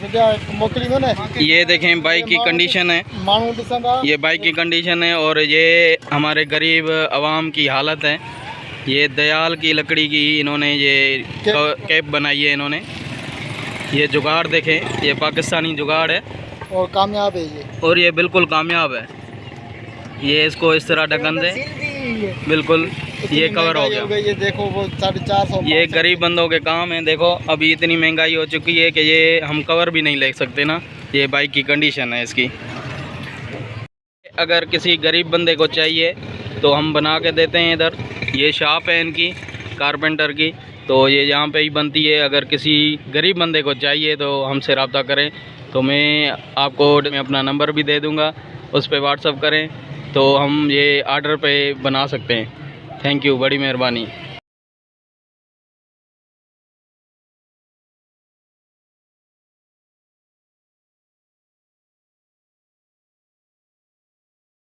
ये देखें बाइक की कंडीशन है, ये बाइक की कंडीशन है और ये हमारे गरीब आवाम की हालत है। ये दयाल की लकड़ी की इन्होंने ये कैप बनाई है इन्होंने। ये जुगाड़ देखें, ये पाकिस्तानी जुगाड़ है और कामयाब है ये, और ये बिल्कुल कामयाब है। ये इसको इस तरह ढक्कन दे, बिल्कुल ये कवर हो गया। ये देखो वो 450। ये गरीब बंदों के काम है। देखो अभी इतनी महंगाई हो चुकी है कि ये हम कवर भी नहीं ले सकते ना। ये बाइक की कंडीशन है इसकी। अगर किसी गरीब बंदे को चाहिए तो हम बना के देते हैं। इधर ये शॉप है इनकी कारपेंटर की, तो ये यहाँ पे ही बनती है। अगर किसी गरीब बंदे को चाहिए तो हमसे रब्ता करें। तो मैं आपको अपना नंबर भी दे दूँगा, उस पर व्हाट्सअप करें तो हम ये आर्डर पे बना सकते हैं। थैंक यू, बड़ी मेहरबानी।